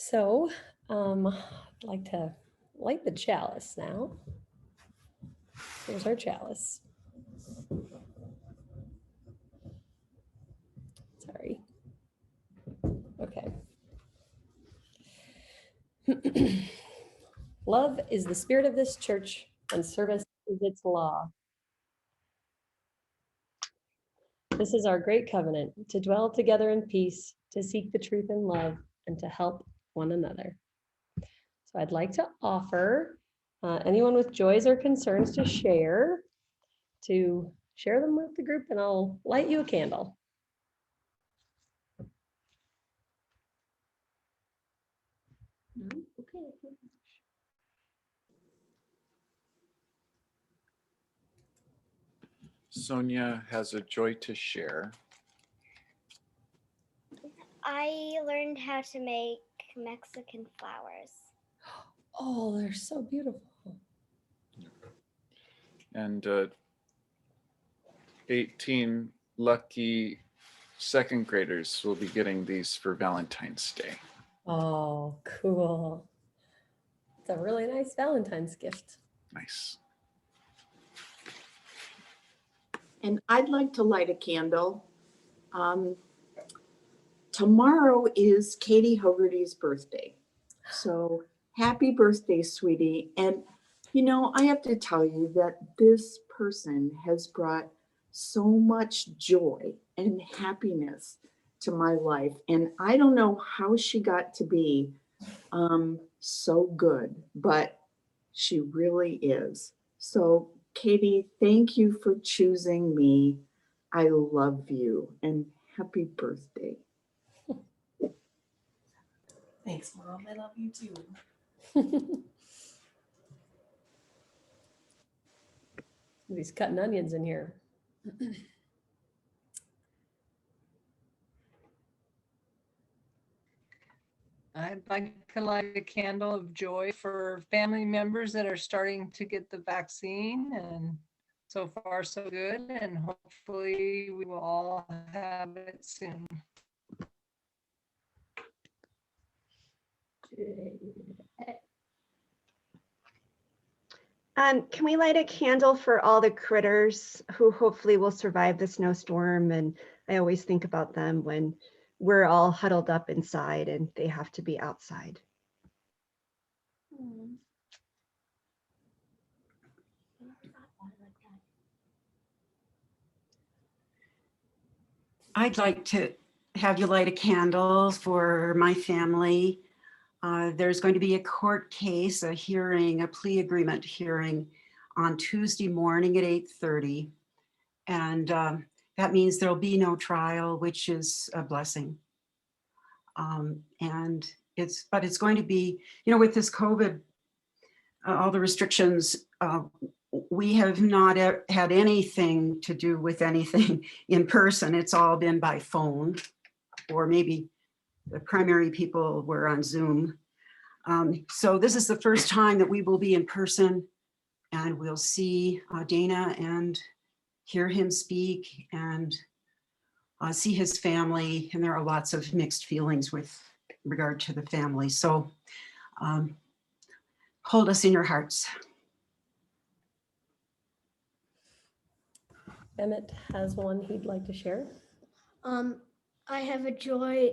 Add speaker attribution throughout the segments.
Speaker 1: So, I'd like to light the chalice now. Here's our chalice. Sorry. Okay. Love is the spirit of this church, and service is its law. This is our great covenant, to dwell together in peace, to seek the truth in love, and to help one another. So I'd like to offer anyone with joys or concerns to share them with the group, and I'll light you a candle. Okay.
Speaker 2: Sonia has a joy to share.
Speaker 3: I learned how to make Mexican flowers.
Speaker 1: Oh, they're so beautiful.
Speaker 2: And 18 lucky second graders will be getting these for Valentine's Day.
Speaker 1: Oh, cool. It's a really nice Valentine's gift.
Speaker 2: Nice.
Speaker 4: And I'd like to light a candle. Tomorrow is Katie Hogarty's birthday. So happy birthday, sweetie. And you know, I have to tell you that this person has brought so much joy and happiness to my life. And I don't know how she got to be so good, but she really is. So Katie, thank you for choosing me. I love you and happy birthday.
Speaker 5: Thanks, Mom. I love you too.
Speaker 1: He's cutting onions in here.
Speaker 6: I'd like to light a candle of joy for family members that are starting to get the vaccine, and so far so good, and hopefully we will all have it soon.
Speaker 7: Can we light a candle for all the critters who hopefully will survive the snowstorm? And I always think about them when we're all huddled up inside and they have to be outside.
Speaker 5: I'd like to have you light a candle for my family. There's going to be a court case, a hearing, a plea agreement hearing on Tuesday morning at 8:30. And that means there'll be no trial, which is a blessing. And it's going to be, you know, with this COVID, all the restrictions, we have not had anything to do with anything in person. It's all been by phone, or maybe the primary people were on Zoom. So this is the first time that we will be in person, and we'll see Dana and hear him speak and see his family. And there are lots of mixed feelings with regard to the family. So hold us in your hearts.
Speaker 1: Emmett has one he'd like to share.
Speaker 3: I have a joy.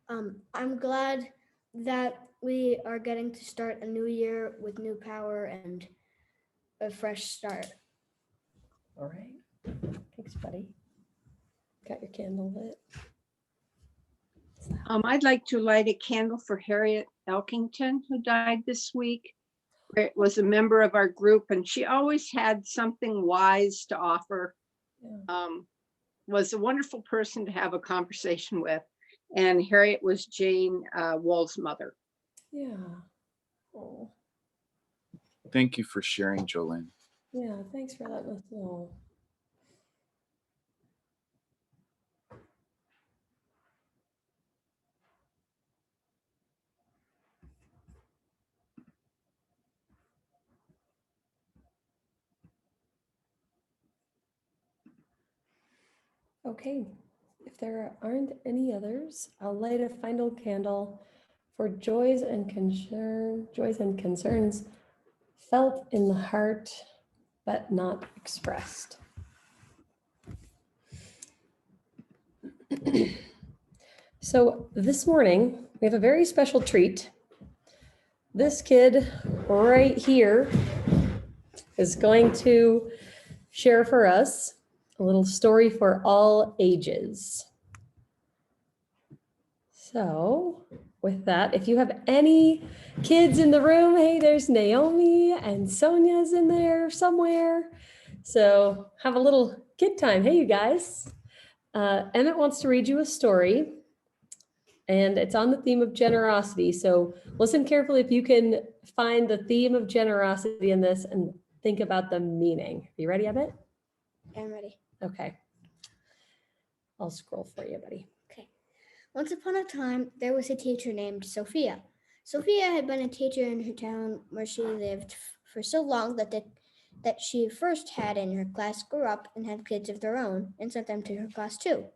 Speaker 3: I'm glad that we are getting to start a new year with new power and a fresh start.
Speaker 1: All right. Thanks, buddy. Got your candle lit.
Speaker 8: I'd like to light a candle for Harriet Elkington, who died this week. It was a member of our group, and she always had something wise to offer.
Speaker 1: Yeah.
Speaker 8: Was a wonderful person to have a conversation with. And Harriet was Jane Wall's mother.
Speaker 1: Yeah. Oh,
Speaker 2: Thank you for sharing, Jolene.
Speaker 1: yeah. Thanks for letting us know. Okay, if there aren't any others, I'll light a final candle for joys and concerns felt in the heart, but not expressed. So this morning, we have a very special treat. This kid right here is going to share for us a little story for all ages. So with that, if you have any kids in the room, hey, there's Naomi and Sonia's in there somewhere. So have a little kid time. Hey, you guys. Emmett wants to read you a story, and it's on the theme of generosity. So listen carefully if you can find the theme of generosity in this and think about the meaning. Are you ready, Emmett?
Speaker 3: I'm ready.
Speaker 1: Okay. I'll scroll for you, buddy.
Speaker 3: Once upon a time, there was a teacher named Sophia. Sophia had been a teacher in her town where she lived for so long that she first had in her class grew up and had kids of their own and sent them to her class too.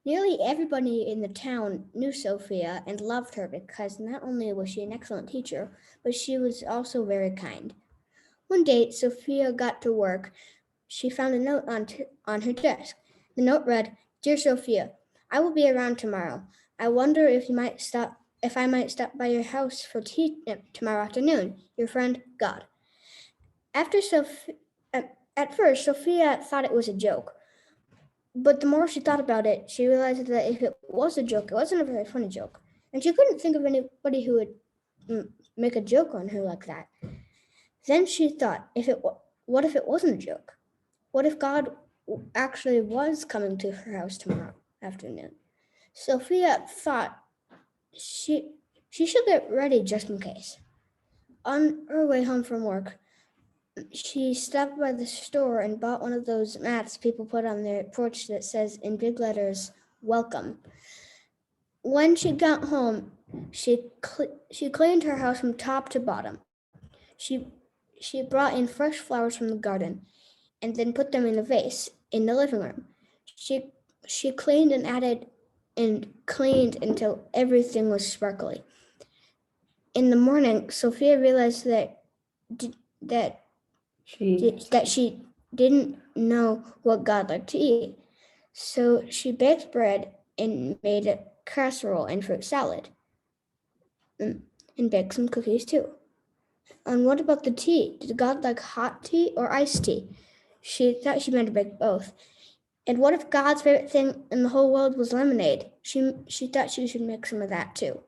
Speaker 3: Nearly everybody in the town knew Sophia and loved her because not only was she an excellent teacher, but she was also very kind. One day, Sophia got to work. She found a note on her desk. The note read, "Dear Sophia, I will be around tomorrow. I wonder if I might stop by your house for tea tomorrow afternoon. Your friend, God." At first, Sophia thought it was a joke. But the more she thought about it, she realized that if it was a joke, it wasn't a very funny joke. And she couldn't think of anybody who would make a joke on her like that. Then she thought, what if it wasn't a joke? What if God actually was coming to her house tomorrow afternoon? Sophia thought she should get ready just in case. On her way home from work, she stopped by the store and bought one of those mats people put on their porch that says in big letters, "Welcome." When she got home, she cleaned her house from top to bottom. She brought in fresh flowers from the garden and then put them in a vase in the living room. She cleaned and added and cleaned until everything was sparkly. In the morning, Sophia realized that she didn't know what God liked to eat. So she baked bread and made a casserole and fruit salad and baked some cookies too. And what about the tea? Did God like hot tea or iced tea? She thought she meant to bake both. And what if God's favorite thing in the whole world was lemonade? She thought she should make some of that too.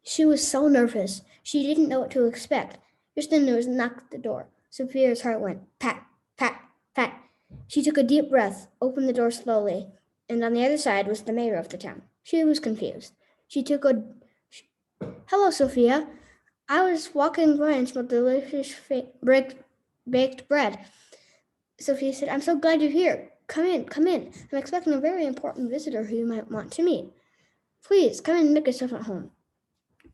Speaker 3: She was so nervous. She didn't know what to expect. Just then there was a knock at the door. Sophia's heart went pat, pat, pat. She took a deep breath, opened the door slowly, and on the other side was the mayor of the town. She was confused. "Hello, Sophia. I was walking by and smelled delicious baked bread." Sophia said, "I'm so glad you're here. Come in, come in. I'm expecting a very important visitor who you might want to meet. Please, come in and make yourself at home."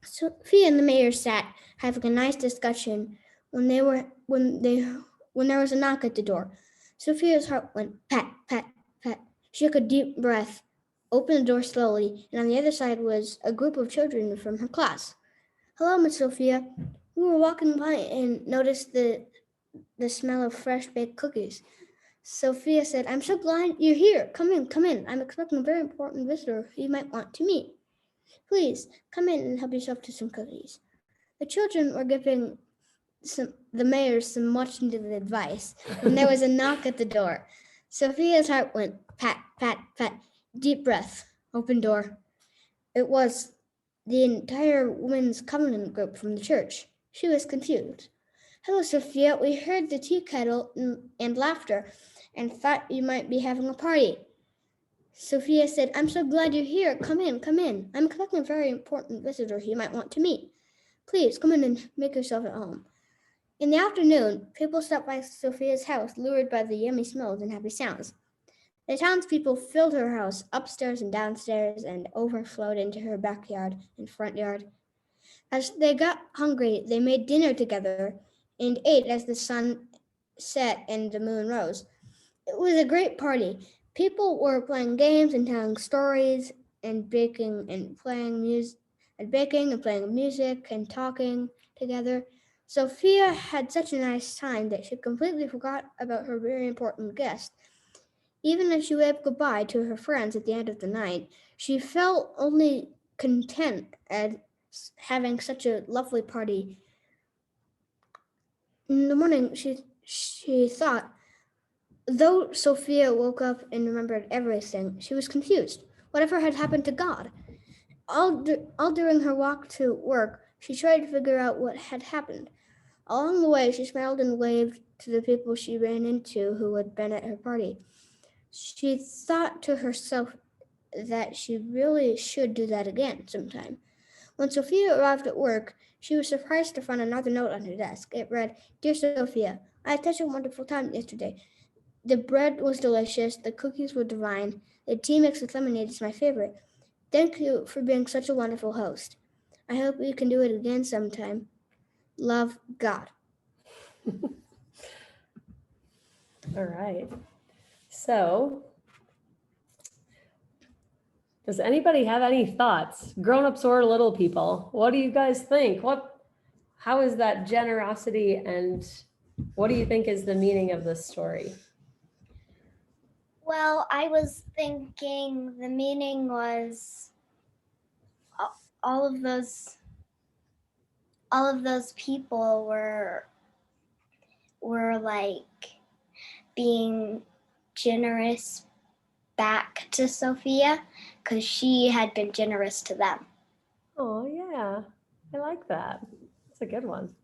Speaker 3: Sophia and the mayor sat having a nice discussion when there was a knock at the door. Sophia's heart went pat, pat, pat. She took a deep breath, opened the door slowly, and on the other side was a group of children from her class. "Hello, Miss Sophia. We were walking by and noticed the smell of fresh baked cookies." Sophia said, "I'm so glad you're here. Come in, come in. I'm expecting a very important visitor who you might want to meet. Please come in and help yourself to some cookies." The children were giving the mayor some much needed advice when there was a knock at the door. Sophia's heart went pat, pat, pat. Deep breath, open door. It was the entire Women's Covenant group from the church. She was confused. "Hello, Sophia. We heard the tea kettle and laughter and thought you might be having a party." Sophia said, "I'm so glad you're here. Come in, come in. I'm expecting a very important visitor you might want to meet. Please come in and make yourself at home." In the afternoon, people stopped by Sophia's house, lured by the yummy smells and happy sounds. The townspeople filled her house upstairs and downstairs and overflowed into her backyard and front yard. As they got hungry, they made dinner together and ate as the sun set and the moon rose. It was a great party. People were playing games and telling stories and baking and playing and baking and playing music and talking together. Sophia had such a nice time that she completely forgot about her very important guest. Even as she waved goodbye to her friends at the end of the night, she felt only content at having such a lovely party. In the morning, she thought, though Sophia woke up and remembered everything, she was confused. Whatever had happened to God? All during her walk to work, she tried to figure out what had happened. Along the way, she smiled and waved to the people she ran into who had been at her party. She thought to herself that she really should do that again sometime. When Sophia arrived at work, she was surprised to find another note on her desk. It read, "Dear Sophia, I had such a wonderful time yesterday. The bread was delicious, the cookies were divine, the tea mixed with lemonade is my favorite. Thank you for being such a wonderful host. I hope you can do it again sometime. Love, God."
Speaker 1: All right. So, does anybody have any thoughts? Grown-ups or little people? What do you guys think? How is that generosity, and what do you think is the meaning of this story?
Speaker 9: Well, I was thinking the meaning was all of those people were like being generous back to Sophia because she had been generous to them.
Speaker 1: Oh, yeah. I like that. That's a good one.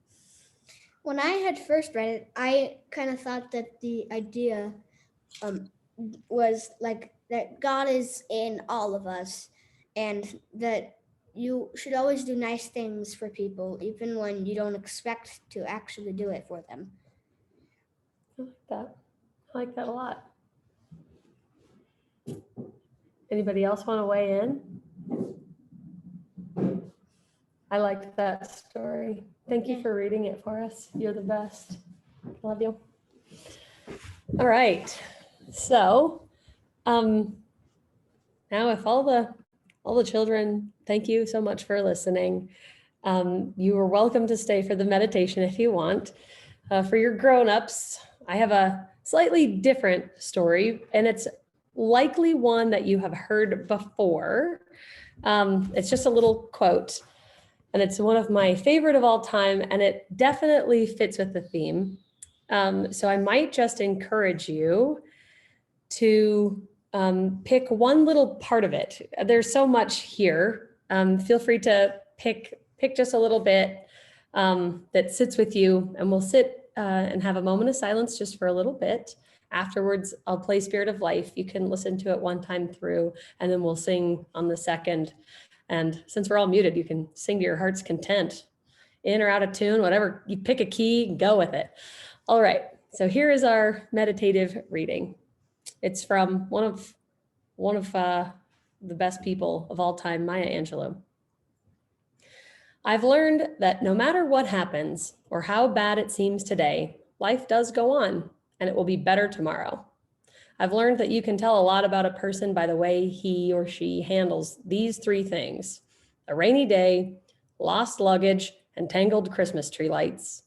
Speaker 3: When I had first read it, I kind of thought that the idea was like that God is in all of us and that you should always do nice things for people, even when you don't expect to actually do it for them.
Speaker 1: I like that. I like that a lot. Anybody else want to weigh in? I liked that story. Thank you for reading it for us. You're the best. Love you. All right. So, now if all the children, thank you so much for listening. You are welcome to stay for the meditation if you want. For your grown-ups, I have a slightly different story, and it's likely one that you have heard before. It's just a little quote, and it's one of my favorite of all time, and it definitely fits with the theme. So I might just encourage you to pick one little part of it. There's so much here. Feel free to pick just a little bit that sits with you, and we'll sit and have a moment of silence just for a little bit. Afterwards, I'll play Spirit of Life. You can listen to it one time through, and then we'll sing on the second. And since we're all muted, you can sing to your heart's content, in or out of tune, whatever. You pick a key, go with it. All right, so here is our meditative reading. It's from one of the best people of all time, Maya Angelou. I've learned that no matter what happens or how bad it seems today, life does go on and it will be better tomorrow. I've learned that you can tell a lot about a person by the way he or she handles these three things: a rainy day, lost luggage, and tangled Christmas tree lights.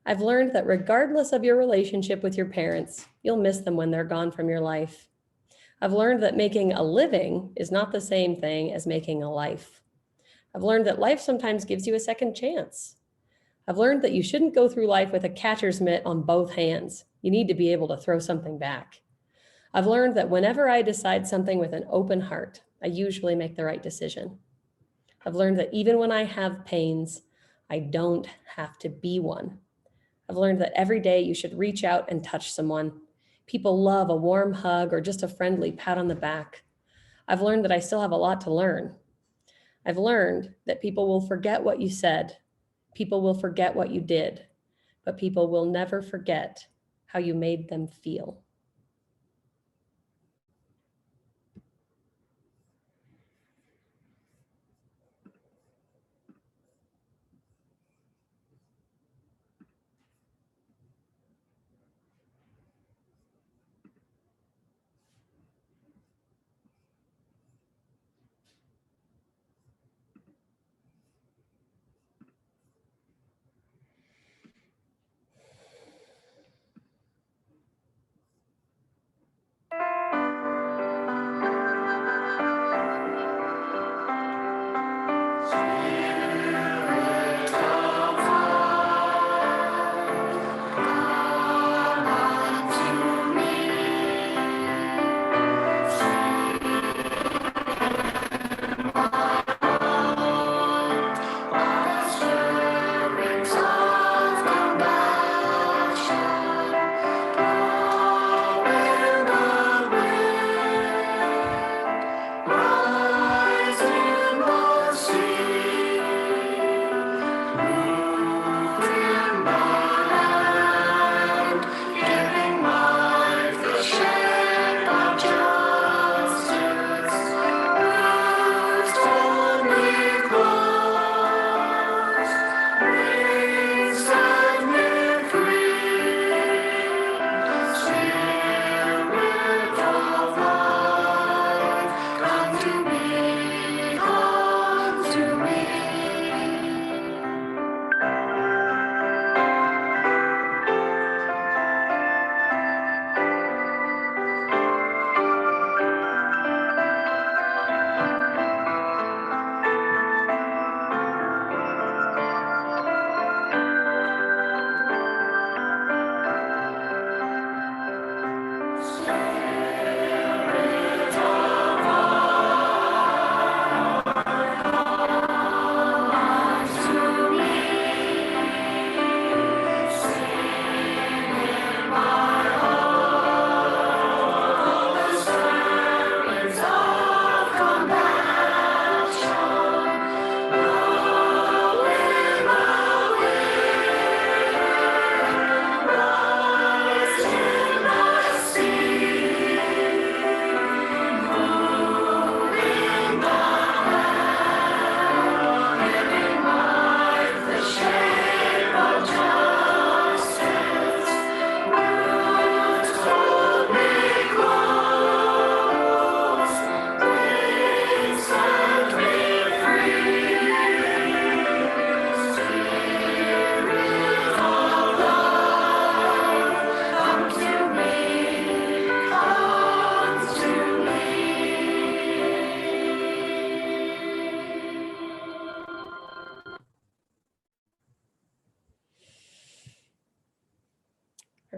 Speaker 1: I've learned that regardless of your relationship with your parents, you'll miss them when they're gone from your life. I've learned that making a living is not the same thing as making a life. I've learned that life sometimes gives you a second chance. I've learned that you shouldn't go through life with a catcher's mitt on both hands. You need to be able to throw something back. I've learned that whenever I decide something with an open heart, I usually make the right decision. I've learned that even when I have pains, I don't have to be one. I've learned that every day you should reach out and touch someone. People love a warm hug or just a friendly pat on the back. I've learned that I still have a lot to learn. I've learned that people will forget what you said. People will forget what you did, but people will never forget how you made them feel.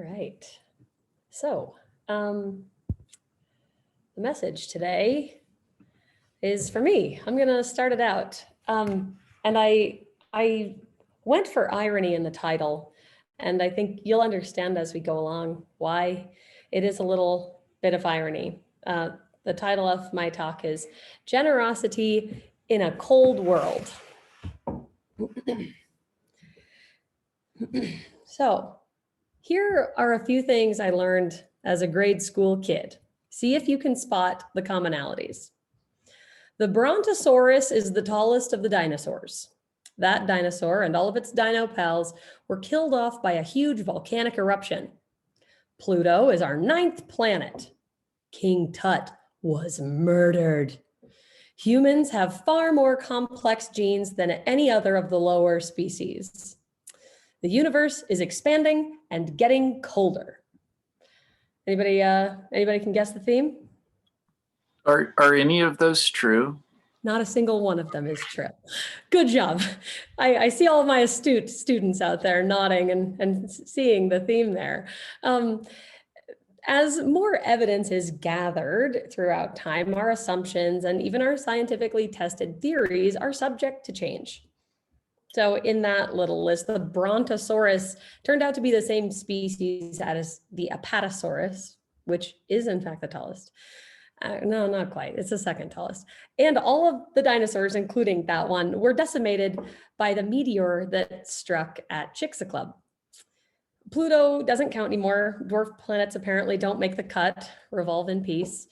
Speaker 1: All right. So the message today is for me. I'm going to start it out. And I went for irony in the title, and I think you'll understand as we go along why it is a little bit of irony. The title of my talk is Generosity in a Cold World. So here are a few things I learned as a grade school kid. See if you can spot the commonalities. The Brontosaurus is the tallest of the dinosaurs. That dinosaur and all of its dino pals were killed off by a huge volcanic eruption. Pluto is our 9th planet. King Tut was murdered. Humans have far more complex genes than any other of the lower species. The universe is expanding and getting colder. Anybody can guess the theme?
Speaker 2: Are any of those true?
Speaker 1: Not a single one of them is true. Good job. I see all of my astute students out there nodding and seeing the theme there. As more evidence is gathered throughout time, our assumptions and even our scientifically tested theories are subject to change. So in that little list, the Brontosaurus turned out to be the same species as the Apatosaurus, which is in fact the tallest. No, not quite. It's the 2nd tallest. And all of the dinosaurs, including that one, were decimated by the meteor that struck at Chicxulub. Pluto doesn't count anymore. Dwarf planets apparently don't make the cut, revolve in peace.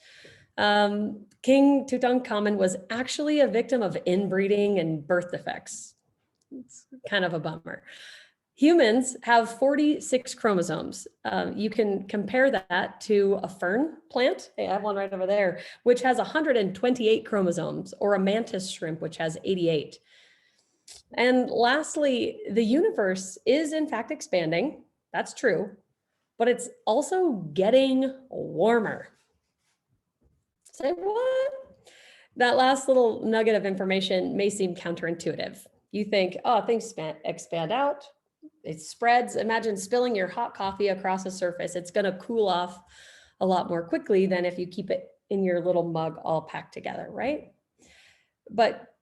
Speaker 1: King Tutankhamun was actually a victim of inbreeding and birth defects. It's kind of a bummer. Humans have 46 chromosomes. You can compare that to a fern plant. Hey, I have one right over there, which has 128 chromosomes, or a mantis shrimp, which has 88. And lastly, the universe is in fact expanding. That's true, but it's also getting warmer. Say what? That last little nugget of information may seem counterintuitive. You think, oh, things expand out, it spreads. Imagine spilling your hot coffee across a surface. It's going to cool off a lot more quickly than if you keep it in your little mug all packed together, right? But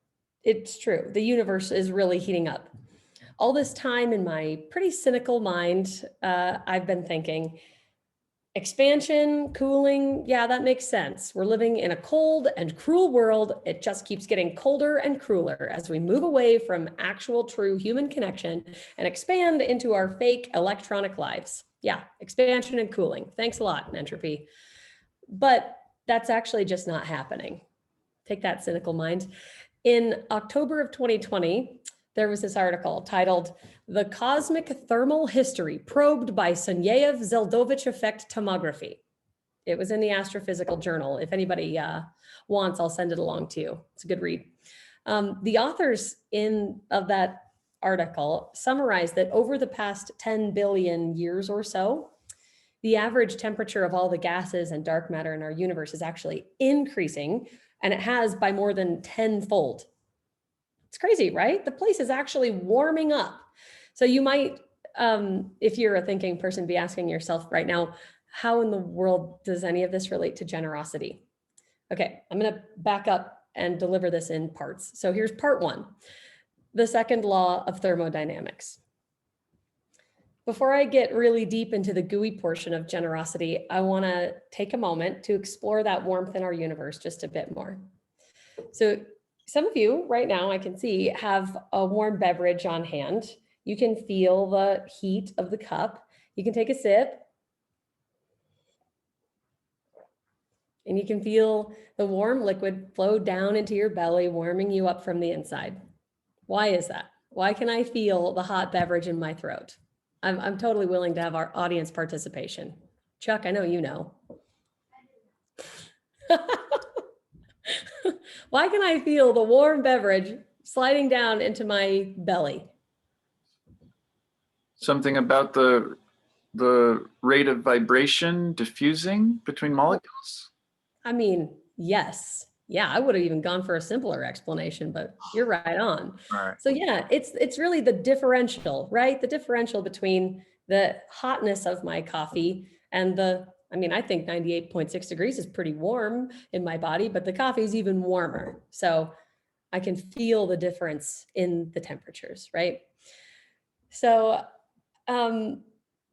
Speaker 1: it's true. The universe is really heating up. All this time in my pretty cynical mind, I've been thinking, expansion, cooling, yeah, that makes sense. We're living in a cold and cruel world. It just keeps getting colder and crueler as we move away from actual true human connection and expand into our fake electronic lives. Yeah, expansion and cooling. Thanks a lot, entropy. But that's actually just not happening. Take that, cynical mind. In October of 2020, there was this article titled "The Cosmic Thermal History Probed by Sunyaev-Zeldovich Effect Tomography." It was in the Astrophysical Journal. If anybody wants, I'll send it along to you. It's a good read. The authors of that article summarized that over the past 10 billion years or so, the average temperature of all the gases and dark matter in our universe is actually increasing, and it has by more than 10-fold. It's crazy, right? The place is actually warming up. So you might, if you're a thinking person, be asking yourself right now, how in the world does any of this relate to generosity? Okay, I'm going to back up and deliver this in parts. So here's part 1, the second law of thermodynamics. Before I get really deep into the gooey portion of generosity, I want to take a moment to explore that warmth in our universe just a bit more. So some of you right now, I can see, have a warm beverage on hand. You can feel the heat of the cup. You can take a sip. And you can feel the warm liquid flow down into your belly, warming you up from the inside. Why is that? Why can I feel the hot beverage in my throat? I'm totally willing to have our audience participation. Chuck, I know you know. Why can I feel the warm beverage sliding down into my belly?
Speaker 2: Something about the rate of vibration diffusing between molecules?
Speaker 1: I mean, yes. Yeah, I would have even gone for a simpler explanation, but you're right on.
Speaker 2: All right.
Speaker 1: So yeah, it's really the differential, right? The differential between the hotness of my coffee and I think 98.6 degrees is pretty warm in my body, but the coffee is even warmer. So I can feel the difference in the temperatures, right? So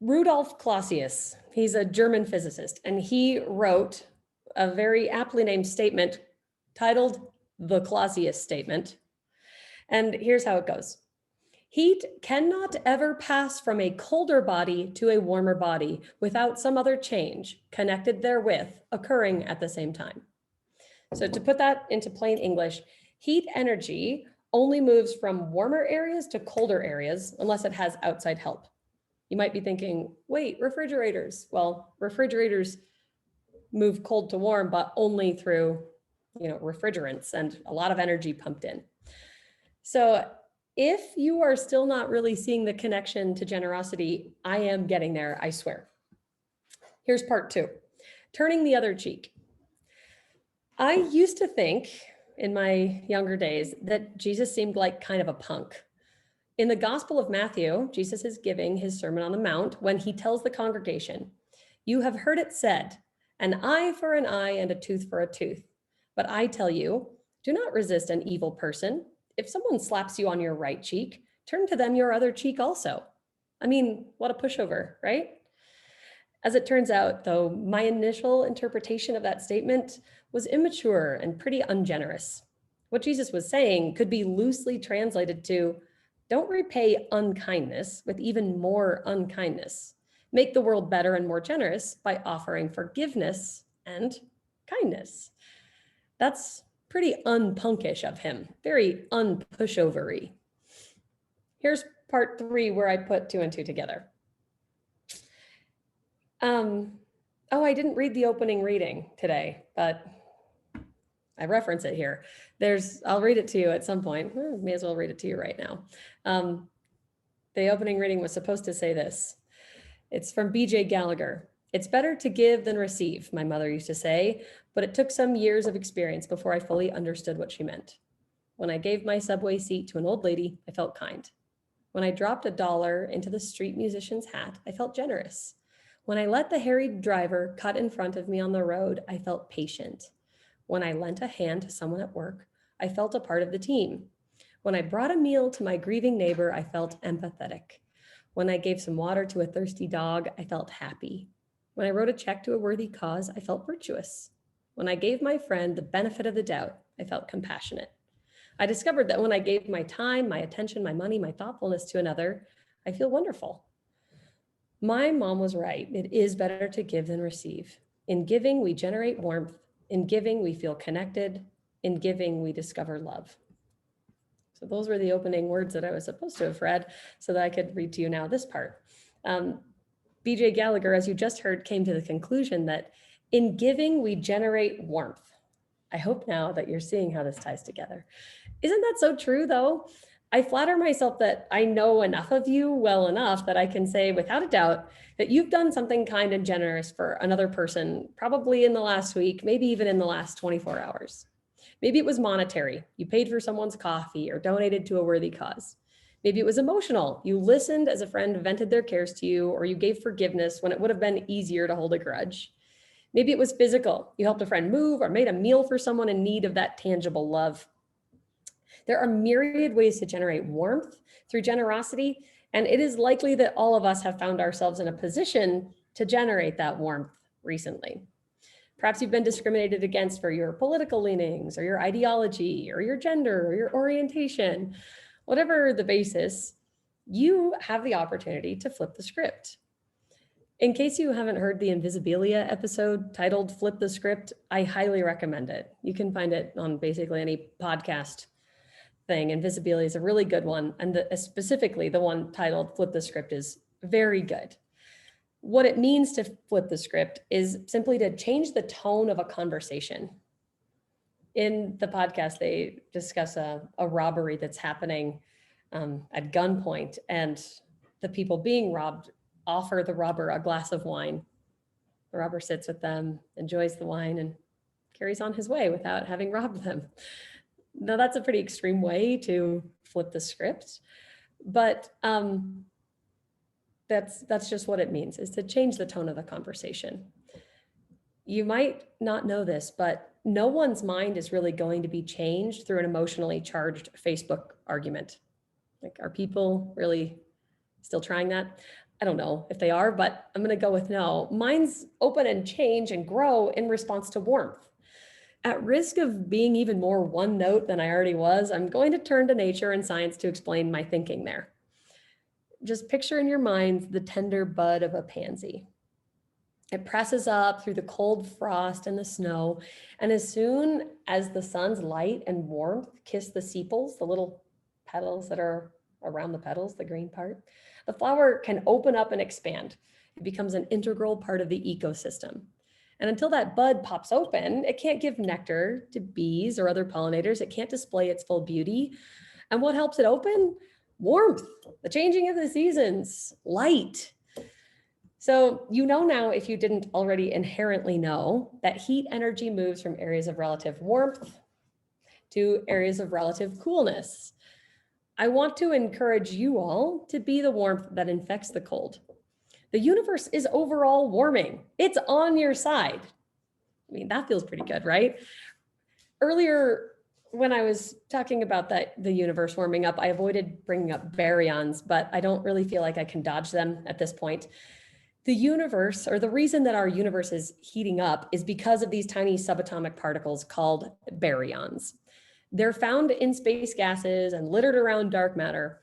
Speaker 1: Rudolf Clausius, he's a German physicist, and he wrote a very aptly named statement titled The Clausius Statement. And here's how it goes. Heat cannot ever pass from a colder body to a warmer body without some other change connected therewith occurring at the same time. So to put that into plain English, heat energy only moves from warmer areas to colder areas unless it has outside help. You might be thinking, wait, refrigerators. Well, refrigerators move cold to warm, but only through, refrigerants and a lot of energy pumped in. So if you are still not really seeing the connection to generosity, I am getting there, I swear. Here's part 2, turning the other cheek. I used to think in my younger days that Jesus seemed like kind of a punk. In the Gospel of Matthew, Jesus is giving his Sermon on the Mount when he tells the congregation, "You have heard it said, an eye for an eye and a tooth for a tooth. But I tell you, do not resist an evil person. If someone slaps you on your right cheek, turn to them your other cheek also." I mean, what a pushover, right? As it turns out, though, my initial interpretation of that statement was immature and pretty ungenerous. What Jesus was saying could be loosely translated to, don't repay unkindness with even more unkindness. Make the world better and more generous by offering forgiveness and kindness. That's pretty unpunkish of him, very unpushovery. Here's part 3 where I put 2 and 2 together. I didn't read the opening reading today, but I reference it here. I'll read it to you at some point. May as well read it to you right now. The opening reading was supposed to say this. It's from B.J. Gallagher. "It's better to give than receive," my mother used to say, but it took some years of experience before I fully understood what she meant. When I gave my subway seat to an old lady, I felt kind. When I dropped $1 into the street musician's hat, I felt generous. When I let the harried driver cut in front of me on the road, I felt patient. When I lent a hand to someone at work, I felt a part of the team. When I brought a meal to my grieving neighbor, I felt empathetic. When I gave some water to a thirsty dog, I felt happy. When I wrote a check to a worthy cause, I felt virtuous. When I gave my friend the benefit of the doubt, I felt compassionate. I discovered that when I gave my time, my attention, my money, my thoughtfulness to another, I feel wonderful. My mom was right. It is better to give than receive. In giving, we generate warmth. In giving, we feel connected. In giving, we discover love. So those were the opening words that I was supposed to have read so that I could read to you now this part. B.J. Gallagher, as you just heard, came to the conclusion that in giving, we generate warmth. I hope now that you're seeing how this ties together. Isn't that so true, though? I flatter myself that I know enough of you well enough that I can say without a doubt that you've done something kind and generous for another person, probably in the last week, maybe even in the last 24 hours. Maybe it was monetary. You paid for someone's coffee or donated to a worthy cause. Maybe it was emotional. You listened as a friend vented their cares to you, or you gave forgiveness when it would have been easier to hold a grudge. Maybe it was physical. You helped a friend move or made a meal for someone in need of that tangible love. There are myriad ways to generate warmth through generosity, and it is likely that all of us have found ourselves in a position to generate that warmth recently. Perhaps you've been discriminated against for your political leanings or your ideology or your gender or your orientation. Whatever the basis, you have the opportunity to flip the script. In case you haven't heard the Invisibilia episode titled Flip the Script, I highly recommend it. You can find it on basically any podcast thing. Invisibilia is a really good one. And specifically the one titled Flip the Script is very good. What it means to flip the script is simply to change the tone of a conversation. In the podcast, they discuss a robbery that's happening at gunpoint, and the people being robbed offer the robber a glass of wine. The robber sits with them, enjoys the wine, and carries on his way without having robbed them. Now, that's a pretty extreme way to flip the script, but That's just what it means, is to change the tone of the conversation. You might not know this, but no one's mind is really going to be changed through an emotionally charged Facebook argument. Like, are people really still trying that? I don't know if they are, but I'm going to go with no. Minds open and change and grow in response to warmth. At risk of being even more one note than I already was, I'm going to turn to nature and science to explain my thinking there. Just picture in your mind the tender bud of a pansy. It presses up through the cold frost and the snow, and as soon as the sun's light and warmth kiss the sepals, the little petals that are around the petals, the green part, the flower can open up and expand. It becomes an integral part of the ecosystem. And until that bud pops open, it can't give nectar to bees or other pollinators. It can't display its full beauty. And what helps it open? Warmth, the changing of the seasons, light. So you know now, if you didn't already inherently know, that heat energy moves from areas of relative warmth to areas of relative coolness. I want to encourage you all to be the warmth that infects the cold. The universe is overall warming. It's on your side. I mean, that feels pretty good, right? Earlier, when I was talking about the universe warming up, I avoided bringing up baryons, but I don't really feel like I can dodge them at this point. The universe, or the reason that our universe is heating up, is because of these tiny subatomic particles called baryons. They're found in space gases and littered around dark matter.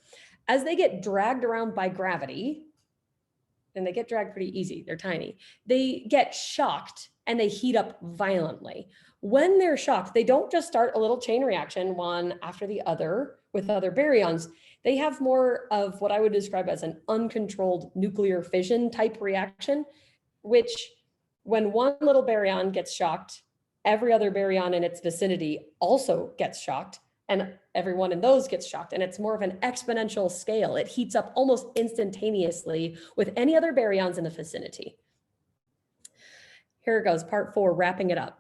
Speaker 1: As they get dragged around by gravity, and they get dragged pretty easy, they're tiny, they get shocked and they heat up violently. When they're shocked, they don't just start a little chain reaction one after the other with other baryons. They have more of what I would describe as an uncontrolled nuclear fission type reaction, which when one little baryon gets shocked, every other baryon in its vicinity also gets shocked, and everyone in those gets shocked. And it's more of an exponential scale. It heats up almost instantaneously with any other baryons in the vicinity. Here it goes, part 4, wrapping it up.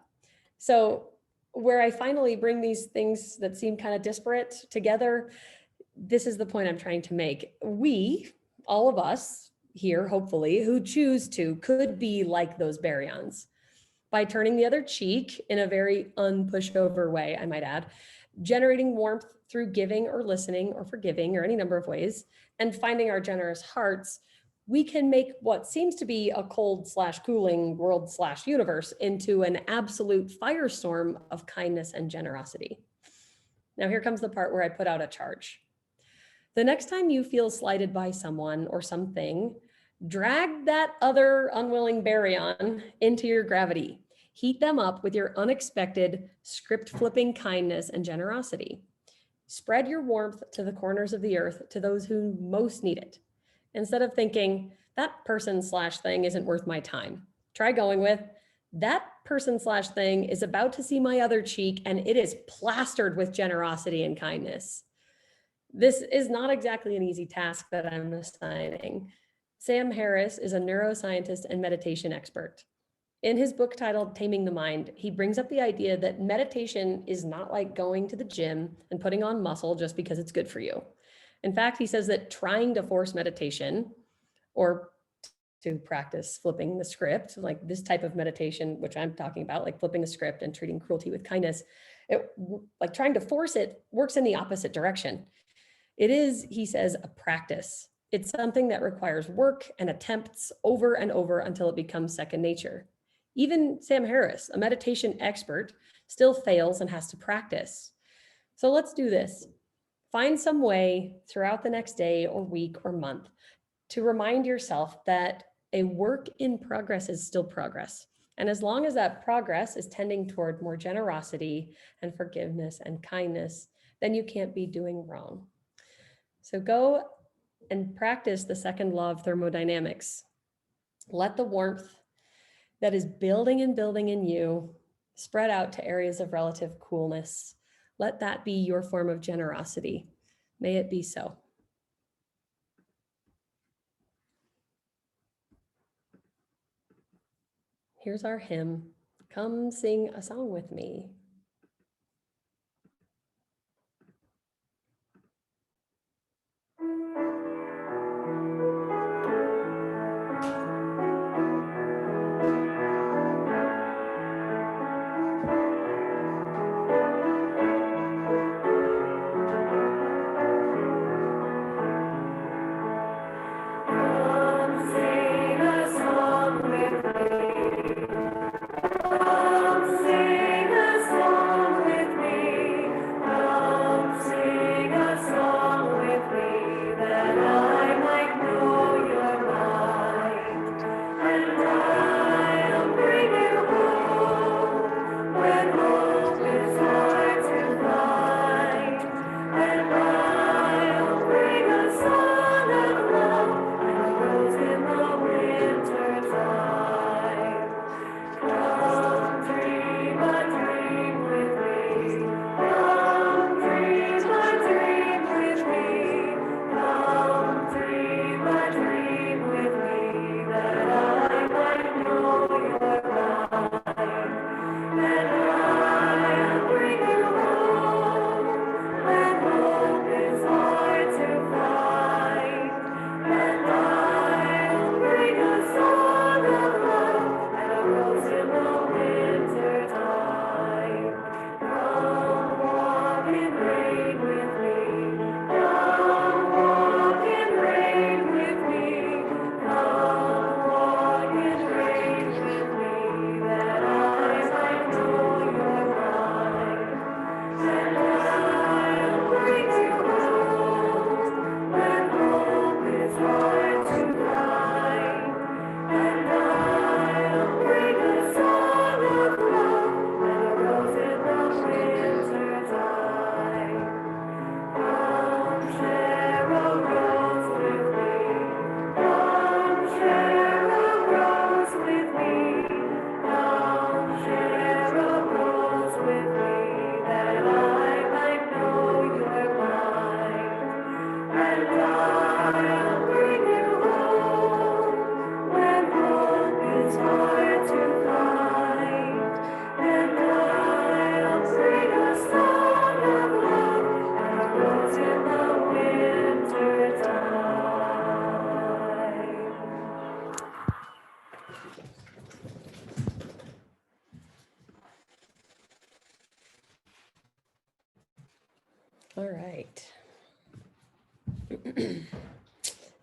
Speaker 1: So where I finally bring these things that seem kind of disparate together, this is the point I'm trying to make. We, all of us here, hopefully, who choose to, could be like those baryons by turning the other cheek in a very unpushover way, I might add, generating warmth through giving or listening or forgiving or any number of ways, and finding our generous hearts. We can make what seems to be a cold/cooling world/universe into an absolute firestorm of kindness and generosity. Now here comes the part where I put out a charge. The next time you feel slighted by someone or something, drag that other unwilling baryon into your gravity. Heat them up with your unexpected script flipping kindness and generosity. Spread your warmth to the corners of the earth to those who most need it. Instead of thinking, that person/thing isn't worth my time, try going with, that person/thing is about to see my other cheek and it is plastered with generosity and kindness. This is not exactly an easy task that I'm assigning. Sam Harris is a neuroscientist and meditation expert. In his book titled Taming the Mind, he brings up the idea that meditation is not like going to the gym and putting on muscle just because it's good for you. In fact, he says that trying to force meditation or to practice flipping the script, like this type of meditation, which I'm talking about, like flipping the script and treating cruelty with kindness, like trying to force it works in the opposite direction. It is, he says, a practice. It's something that requires work and attempts over and over until it becomes second nature. Even Sam Harris, a meditation expert, still fails and has to practice. So let's do this. Find some way throughout the next day or week or month to remind yourself that a work in progress is still progress. And as long as that progress is tending toward more generosity and forgiveness and kindness, then you can't be doing wrong. So go and practice the second law of thermodynamics. Let the warmth that is building and building in you spread out to areas of relative coolness. Let that be your form of generosity. May it be so. Here's our hymn. Come sing a song with me.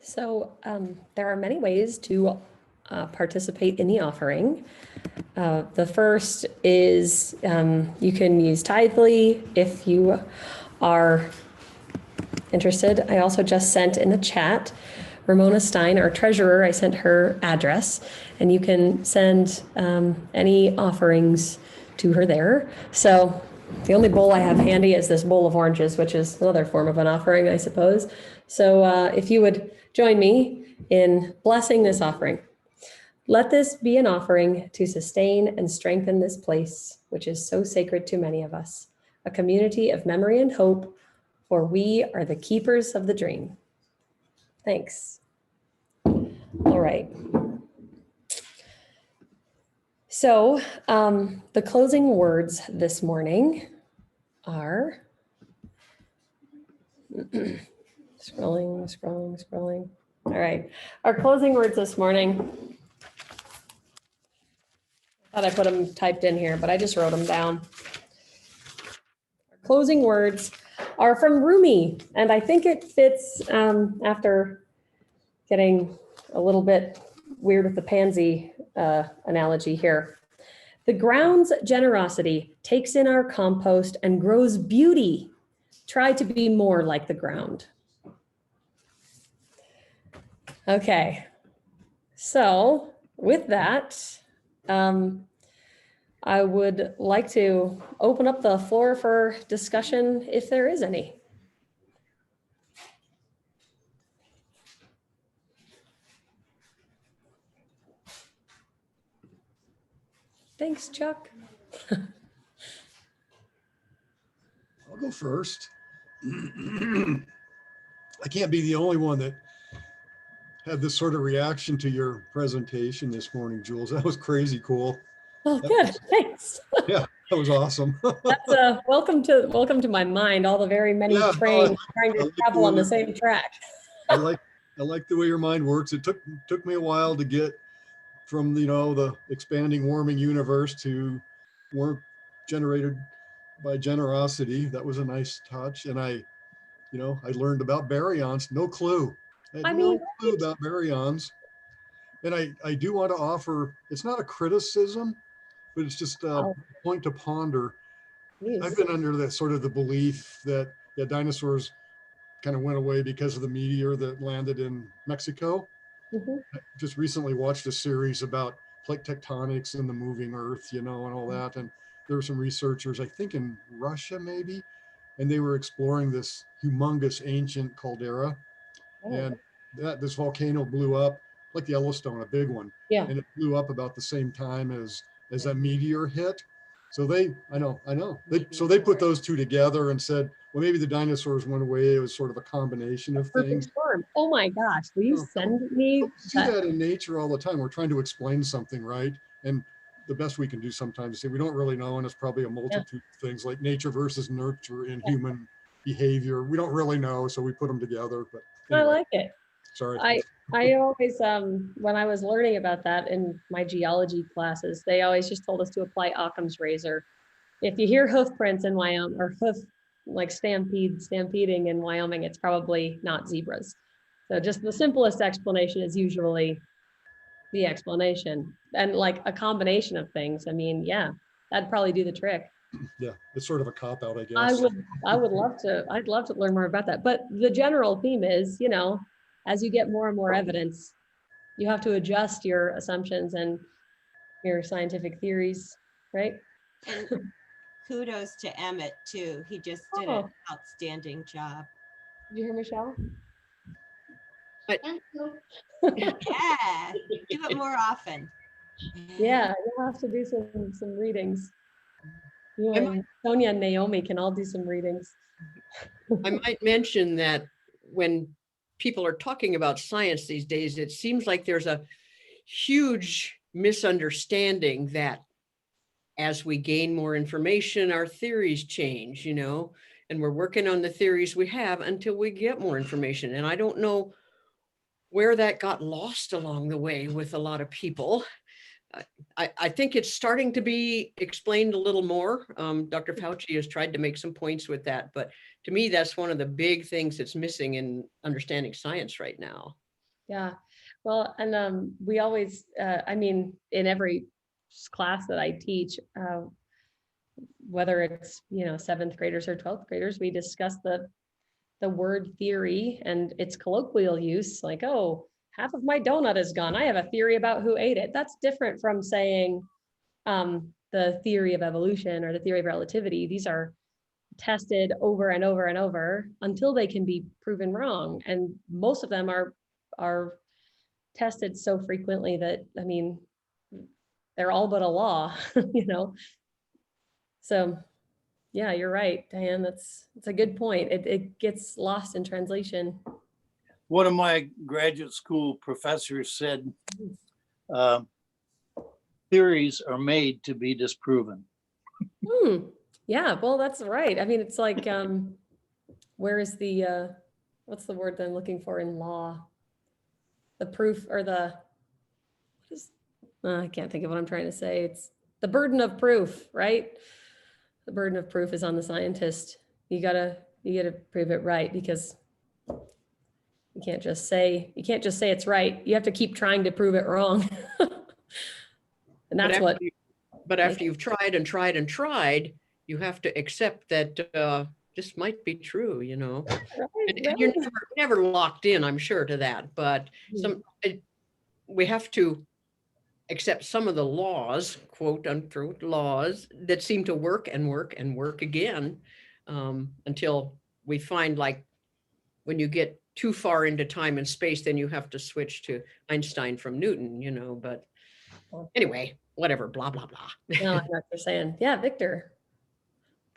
Speaker 1: So there are many ways to participate in the offering. The first is you can use Tithely if you are interested. I also just sent in the chat Ramona Stein, our treasurer, I sent her address, and you can send any offerings to her there. So the only bowl I have handy is this bowl of oranges, which is another form of an offering, I suppose. So if you would join me in blessing this offering. Let this be an offering to sustain and strengthen this place, which is so sacred to many of us, a community of memory and hope, for we are the keepers of the dream. Thanks. All right. So the closing words this morning are scrolling. All right. Our closing words this morning, I thought I put them typed in here, but I just wrote them down. Our closing words are from Rumi, and I think it fits after getting a little bit weird with the pansy analogy here. The ground's generosity takes in our compost and grows beauty. Try to be more like the ground. Okay, so with that, I would like to open up the floor for discussion if there is any. Thanks, Chuck.
Speaker 10: I'll go first. I can't be the only one that had this sort of reaction to your presentation this morning, Jules. That was crazy cool.
Speaker 1: Oh, good. Thanks.
Speaker 10: Yeah, that was awesome.
Speaker 1: That's welcome to my mind. All the very many
Speaker 10: Yeah,
Speaker 1: trains trying
Speaker 10: I
Speaker 1: to
Speaker 10: like
Speaker 1: travel on
Speaker 10: the
Speaker 1: the same track.
Speaker 10: I like the way your mind works. It took me a while to get from the expanding warming universe to warmth generated by generosity. That was a nice touch. And I learned about baryons. No clue. I had no clue about baryons. And I do want to offer, it's not a criticism, but it's just a point to ponder.
Speaker 1: Please.
Speaker 10: I've been under the sort of the belief that dinosaurs kind of went away because of the meteor that landed in Mexico.
Speaker 1: Mhm.
Speaker 10: I just recently watched a series about plate tectonics and the moving earth, and all that. And there were some researchers, I think in Russia maybe, and they were exploring this humongous ancient caldera.
Speaker 1: Oh.
Speaker 10: And this volcano blew up like Yellowstone, a big one.
Speaker 1: Yeah.
Speaker 10: And it blew up about the same time as that meteor hit. So I know. They put those two together and said, well, maybe the dinosaurs went away. It was sort of a combination of
Speaker 1: Perfect
Speaker 10: things.
Speaker 1: storm. Oh my gosh. Will you send me
Speaker 10: We see that in nature all the time. We're trying to explain something, right? And the best we can do sometimes is say we don't really know, and it's probably a multitude of things like nature versus nurture in human behavior. We don't really know, so we put them together. But anyway,
Speaker 1: I like it.
Speaker 10: sorry.
Speaker 1: I always, when I was learning about that in my geology classes, they always just told us to apply Occam's razor. If you hear hoof prints in Wyoming or hoof like stampeding in Wyoming, it's probably not zebras. So just the simplest explanation is usually the explanation, and like a combination of things. I mean, yeah, that'd probably do the trick.
Speaker 10: Yeah, it's sort of a cop out, I guess.
Speaker 1: I'd love to learn more about that. But the general theme is, as you get more and more evidence, you have to adjust your assumptions and your scientific theories, right?
Speaker 11: And kudos to Emmett too. He just did an outstanding job.
Speaker 1: Did you hear Michelle?
Speaker 11: But yeah, do it more often.
Speaker 1: Yeah, you'll have to do some readings. You and Sonia and Naomi can all do some readings.
Speaker 12: I might mention that when people are talking about science these days, it seems like there's a huge misunderstanding that as we gain more information, our theories change, and we're working on the theories we have until we get more information. And I don't know where that got lost along the way with a lot of people. I think it's starting to be explained a little more. Dr. Fauci has tried to make some points with that, but to me, that's one of the big things that's missing in understanding science right now.
Speaker 1: Yeah, well, and we always, I mean, in every class that I teach, whether it's, you know, 7th graders or 12th graders, we discuss the word theory and its colloquial use, like, oh, half of my donut is gone. I have a theory about who ate it. That's different from saying the theory of evolution or the theory of relativity. These are tested over and over and over until they can be proven wrong. And most of them are tested so frequently that, I mean, they're all but a law, you know? So yeah, you're right, Diane. It's a good point. It gets lost in translation.
Speaker 13: One of my graduate school professors said, theories are made to be disproven.
Speaker 1: Yeah, well, that's right. I mean, it's like, where is the, what's the word that I'm looking for in law? The proof or the, what is, I can't think of what I'm trying to say. It's the burden of proof, right? The burden of proof is on the scientist. You gotta prove it right, because you can't just say it's right. You have to keep trying to prove it wrong. And that's what.
Speaker 12: But after you've tried and tried and tried, you have to accept that this might be true, you know.
Speaker 1: Right.
Speaker 12: And you're never locked in, I'm sure, to that. But we have to accept some of the laws, quote unquote laws, that seem to work and work and work again, until we find, like, when you get too far into time and space, then you have to switch to Einstein from Newton, you know. But anyway, whatever, blah, blah, blah.
Speaker 1: No, I know what you're saying. Yeah, Victor.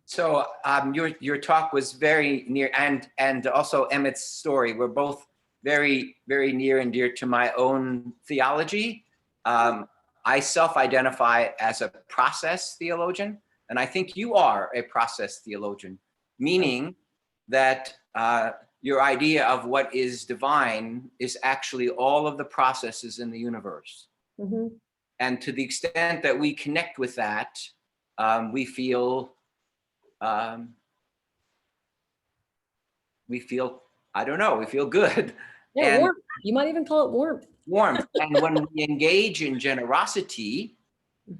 Speaker 14: So your talk was very near, and also Emmett's story were both very, very near and dear to my own theology. I self-identify as a process theologian, and I think you are a process theologian, meaning that your idea of what is divine is actually all of the processes in the universe.
Speaker 1: Mm-hmm.
Speaker 14: And to the extent that we connect with that, we feel, I don't know, we feel good.
Speaker 1: Yeah,
Speaker 14: and
Speaker 1: warmth. You might even call it warmth.
Speaker 14: Warmth. And when we engage in generosity,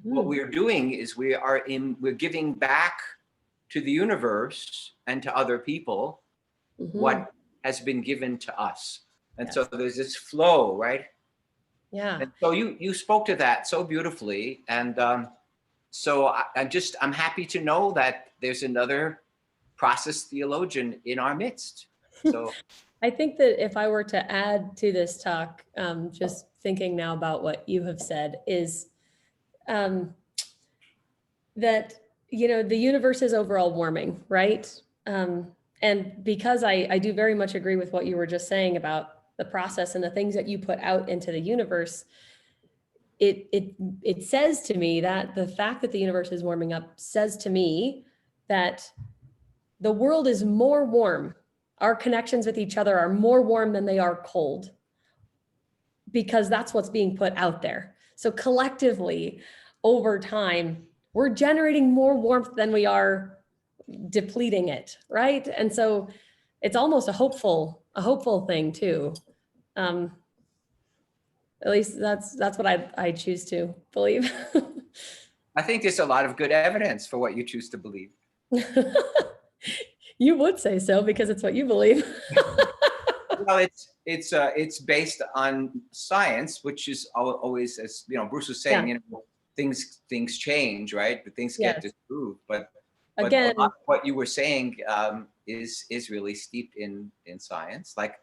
Speaker 14: what we're doing is we're giving back to the universe and to other people what has been given to us. And so there's this flow, right?
Speaker 1: Yeah.
Speaker 14: And so you spoke to that so beautifully. And so I'm happy to know that there's another process theologian in our midst. So
Speaker 1: I think that if I were to add to this talk, just thinking now about what you have said, is that, you know, the universe is overall warming, right? And because I do very much agree with what you were just saying about the process and the things that you put out into the universe, it says to me that the fact that the universe is warming up says to me that the world is more warm. Our connections with each other are more warm than they are cold, because that's what's being put out there. So collectively, over time, we're generating more warmth than we are depleting it, right? And so it's almost a hopeful thing too. At least that's what I choose to believe.
Speaker 14: I think there's a lot of good evidence for what you choose to believe.
Speaker 1: You would say so because it's what you believe.
Speaker 14: Well, it's based on science, which is always, as you know, Bruce was saying, you know, things change, right? But things get disproved. But again, a lot of what you were saying is really steeped in science. Like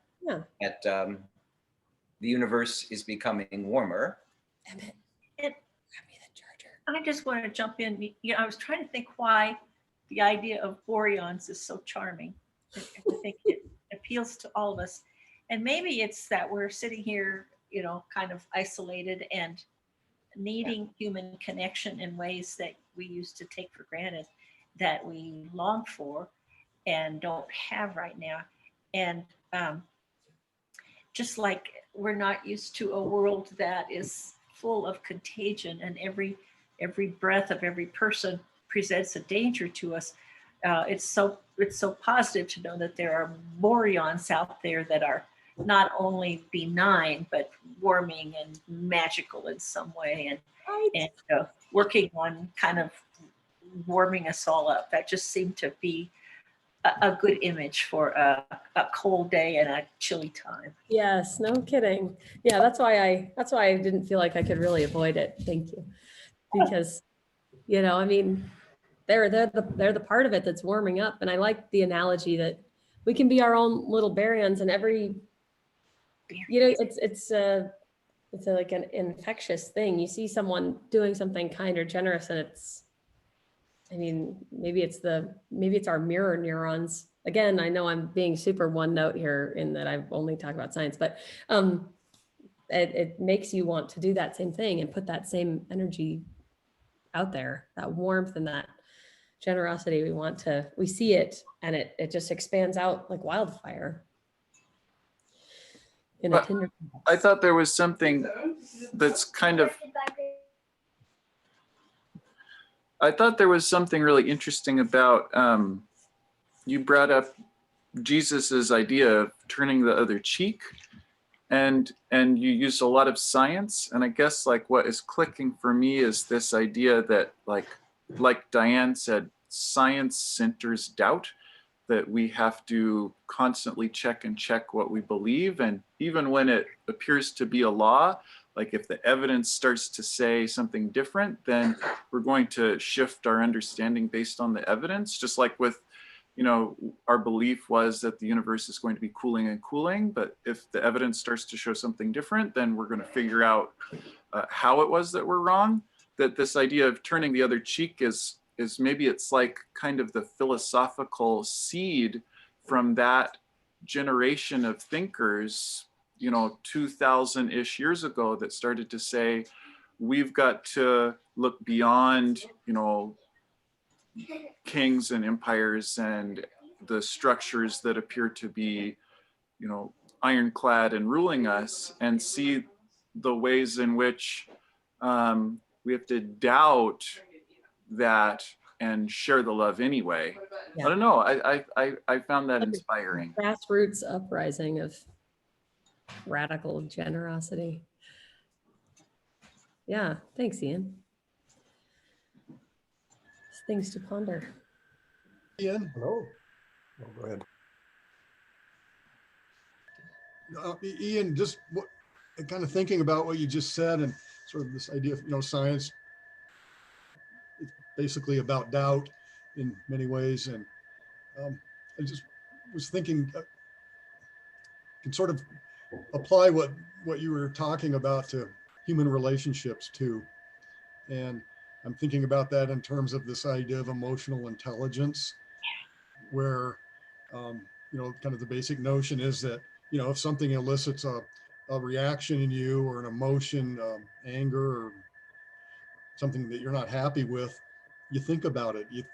Speaker 14: that the universe is becoming warmer.
Speaker 15: I just want to jump in. You know, I was trying to think why the idea of boreons is so charming. I think it appeals to all of us. And maybe it's that we're sitting here, you know, kind of isolated and needing human connection in ways that we used to take for granted, that we long for and don't have right now. And just like we're not used to a world that is full of contagion and every breath of every person presents a danger to us. it's so positive to know that there are boreons out there that are not only benign but warming and magical in some way, and working on kind of warming us all up. That just seemed to be a good image for a cold day and a chilly time.
Speaker 1: Yes, no kidding. Yeah, that's why I didn't feel like I could really avoid it. Thank you. Because, I mean, they're the part of it that's warming up. And I like the analogy that we can be our own little baryons, and every, it's like an infectious thing. You see someone doing something kind or generous, and maybe it's our mirror neurons. Again, I know I'm being super one note here in that I've only talked about science, but it makes you want to do that same thing and put that same energy out there, that warmth and that generosity. We see it, and it just expands out like wildfire.
Speaker 2: I thought there was something that's kind of, I thought there was something really interesting about, you brought up Jesus's idea of turning the other cheek, and you used a lot of science. And I guess like what is clicking for me is this idea that like Diane said, science centers doubt, that we have to constantly check what we believe. And even when it appears to be a law, like if the evidence starts to say something different, then we're going to shift our understanding based on the evidence. Just like with, our belief was that the universe is going to be cooling and cooling, but if the evidence starts to show something different, then we're going to figure out how it was that we're wrong. That this idea of turning the other cheek is maybe it's like kind of the philosophical seed from that generation of thinkers, 2000-ish years ago, that started to say, we've got to look beyond, kings and empires and the structures that appear to be, ironclad and ruling us, and see the ways in which we have to doubt that and share the love anyway.
Speaker 1: Yeah.
Speaker 2: I don't know. I found that inspiring.
Speaker 1: Grassroots uprising of radical generosity. Yeah, thanks, Ian. Things to ponder.
Speaker 10: Ian?
Speaker 16: Hello. Oh, go ahead.
Speaker 10: Ian, just kind of thinking about what you just said, and sort of this idea of, science, it's basically about doubt in many ways. And I just was thinking, can sort of apply what you were talking about to human relationships too. And I'm thinking about that in terms of this idea of emotional intelligence, where, kind of the basic notion is that, if something elicits a reaction in you, or an emotion, anger, or something that you're not happy with, you think about it, you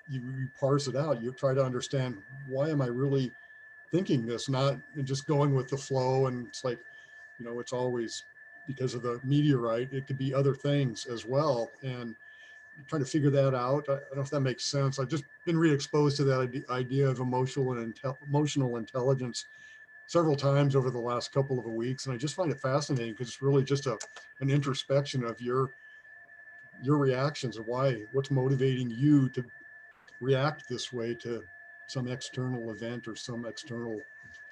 Speaker 10: parse it out, you try to understand, why am I really thinking this, not just going with the flow. And it's like, it's always because of the meteorite, it could be other things as well. And trying to figure that out. I don't know if that makes sense. I've just been re-exposed to that idea of emotional intelligence several times over the last couple of weeks. And I just find it fascinating, because it's really just an introspection of your reactions, and what's motivating you to react this way to some external event or some external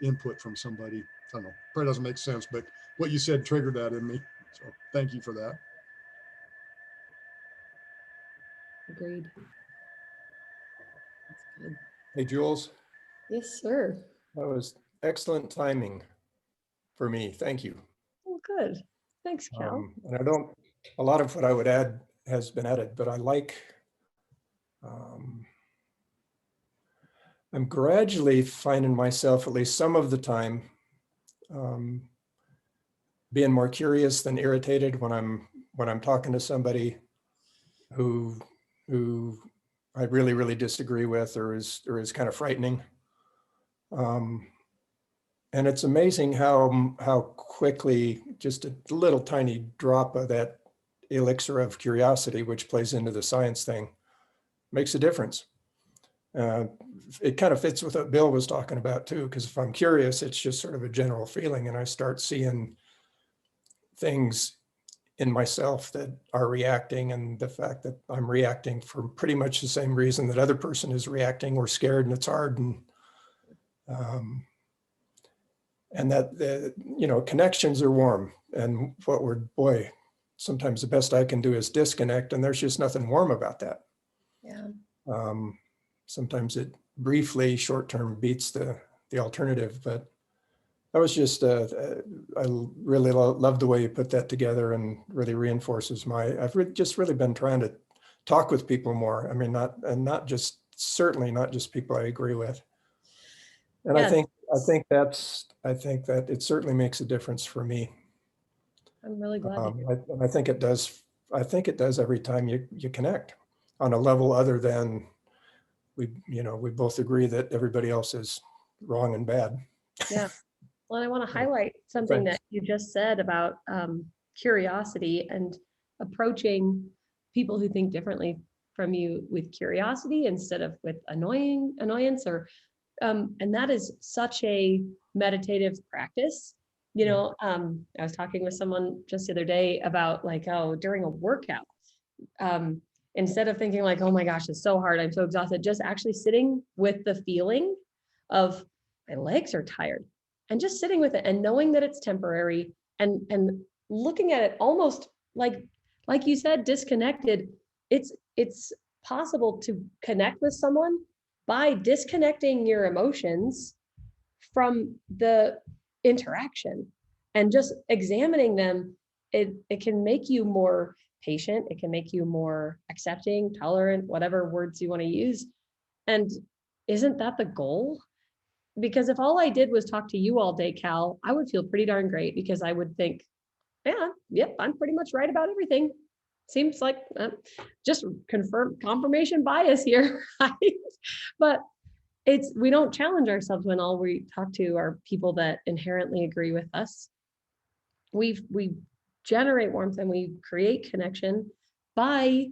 Speaker 10: input from somebody. I don't know, probably doesn't make sense, but what you said triggered that in me. So thank you for that.
Speaker 1: Agreed. That's good.
Speaker 16: Hey, Jules.
Speaker 1: Yes, sir.
Speaker 16: That was excellent timing for me. Thank you.
Speaker 1: Oh, good. Thanks, Cal.
Speaker 16: And a lot of what I would add has been added, but I like, I'm gradually finding myself, at least some of the time, being more curious than irritated when I'm talking to somebody who I really, really disagree with, or is kind of frightening. And it's amazing how quickly just a little tiny drop of that elixir of curiosity, which plays into the science thing, makes a difference. Uh, it kind of fits with what Bill was talking about too, because if I'm curious, it's just sort of a general feeling, and I start seeing things in myself that are reacting, and the fact that I'm reacting for pretty much the same reason that other person is reacting. We're scared and it's hard, and that the, you know, connections are warm, and what we're, boy, sometimes the best I can do is disconnect, and there's just nothing warm about that.
Speaker 1: Yeah.
Speaker 16: Sometimes it briefly short-term beats the alternative, but that was just, I really love the way you put that together, and really reinforces I've just really been trying to talk with people more. I mean, certainly not just people I agree with. And
Speaker 1: Yes.
Speaker 16: I think that it certainly makes a difference for me.
Speaker 1: I'm really glad to hear.
Speaker 16: And I think it does every time you connect on a level other than we both agree that everybody else is wrong and bad.
Speaker 1: Yeah. Well, I want to highlight something that you just said about curiosity and approaching people who think differently from you with curiosity instead of with annoyance, or and that is such a meditative practice. You know, I was talking with someone just the other day about, like, oh, during a workout, instead of thinking like, oh my gosh, it's so hard, I'm so exhausted, just actually sitting with the feeling of my legs are tired, and just sitting with it and knowing that it's temporary, and looking at it almost like you said, disconnected. It's possible to connect with someone by disconnecting your emotions from the interaction and just examining them. It can make you more patient, it can make you more accepting, tolerant, whatever words you want to use. And isn't that the goal? Because if all I did was talk to you all day, Cal, I would feel pretty darn great, because I would think, yeah, yep, I'm pretty much right about everything. Seems like just confirmation bias here, right? But we don't challenge ourselves when all we talk to are people that inherently agree with us. We generate warmth and we create connection by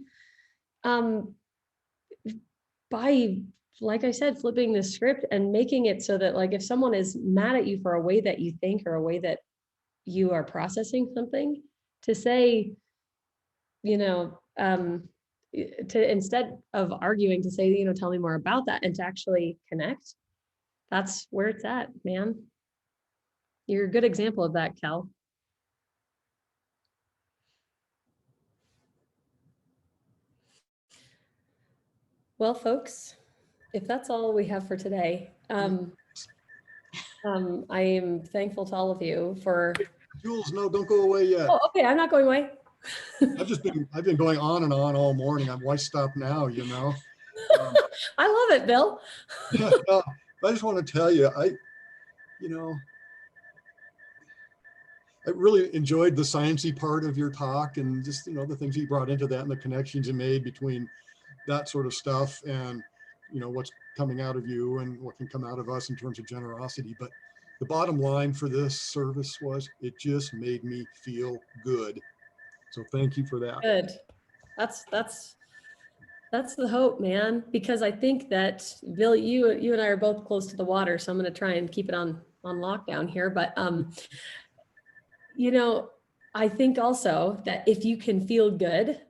Speaker 1: like I said, flipping the script and making it so that, like, if someone is mad at you for a way that you think, or a way that you are processing something, to say, you know, to, instead of arguing, to say, you know, tell me more about that, and to actually connect. That's where it's at, man. You're a good example of that, Cal. Well, folks, if that's all we have for today, I am thankful to all of you for.
Speaker 10: Jules, no, don't go away yet.
Speaker 1: Oh, okay, I'm not going away.
Speaker 10: I've been going on and on all morning. Why stop now, you know?
Speaker 1: I love it, Bill.
Speaker 10: I just want to tell you, I really enjoyed the sciencey part of your talk, and just, you know, the things you brought into that, and the connections you made between that sort of stuff and, you know, what's coming out of you and what can come out of us in terms of generosity. But the bottom line for this service was, it just made me feel good. So thank you for that.
Speaker 1: Good. That's the hope, man. Because I think that, Bill, you and I are both close to the water, so I'm going to try and keep it on lockdown here. But you know, I think also that if you can feel good,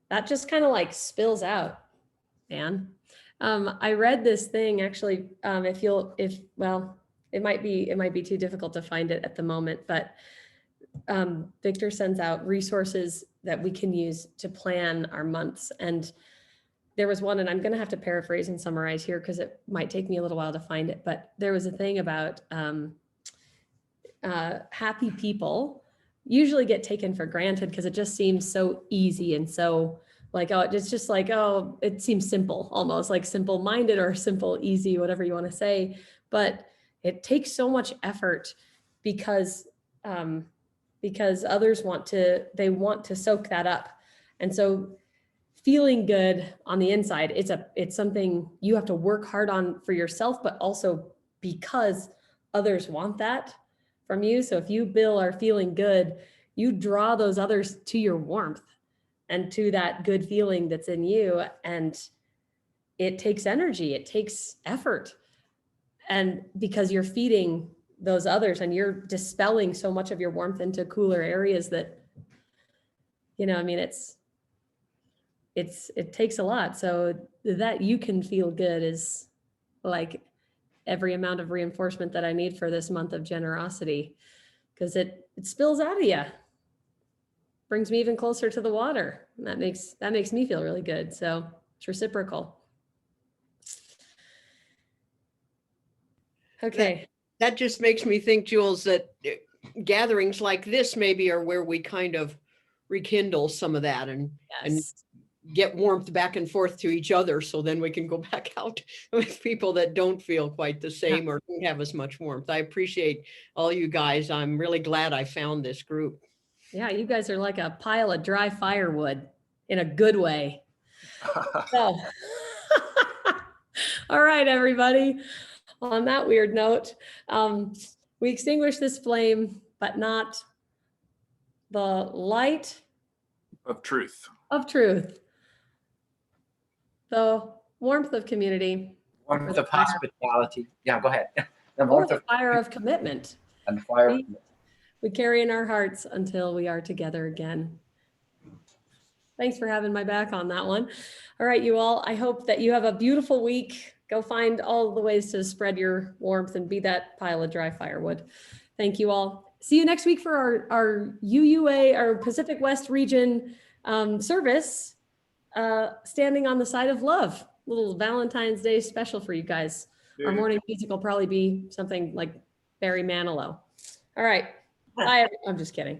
Speaker 1: that just kind of like spills out, man. I read this thing actually. It might be too difficult to find it at the moment, but Victor sends out resources that we can use to plan our months. And there was one, and I'm going to have to paraphrase and summarize here because it might take me a little while to find it, but there was a thing about happy people usually get taken for granted because it just seems so easy, and so like, oh, it's just like, oh, it seems simple, almost like simple-minded or simple, easy, whatever you want to say. But it takes so much effort because others want to soak that up. And so feeling good on the inside, it's something you have to work hard on for yourself, but also because others want that from you. So if you, Bill, are feeling good, you draw those others to your warmth and to that good feeling that's in you. And it takes energy, it takes effort. And because you're feeding those others and you're dispelling so much of your warmth into cooler areas that, I mean, it takes a lot. So that you can feel good is like every amount of reinforcement that I need for this month of generosity, because it spills out of you, brings me even closer to the water. And that makes me feel really good. So it's reciprocal. Okay.
Speaker 12: That just makes me think, Jules, that gatherings like this maybe are where we kind of rekindle some of that and get warmth back and forth to each other. So then we can go back out with people that don't feel quite the same or don't have as much warmth. I appreciate all you guys. I'm really glad I found this group.
Speaker 1: Yeah, you guys are like a pile of dry firewood in a good way. So, all right, everybody. On that weird note, we extinguish this flame, but not the light
Speaker 2: Of truth.
Speaker 1: of truth, the warmth of community,
Speaker 14: Warmth of hospitality. Yeah, go ahead. The
Speaker 1: or
Speaker 14: warmth
Speaker 1: the
Speaker 14: of
Speaker 1: fire of commitment.
Speaker 14: and fire.
Speaker 1: We carry in our hearts until we are together again. Thanks for having my back on that one. All right, you all, I hope that you have a beautiful week. Go find all the ways to spread your warmth and be that pile of dry firewood. Thank you all. See you next week for our UUA, our Pacific West Region service, Standing on the Side of Love. Little Valentine's Day special for you guys. Our morning music will probably be something like Barry Manilow. All right. Bye. I'm just kidding.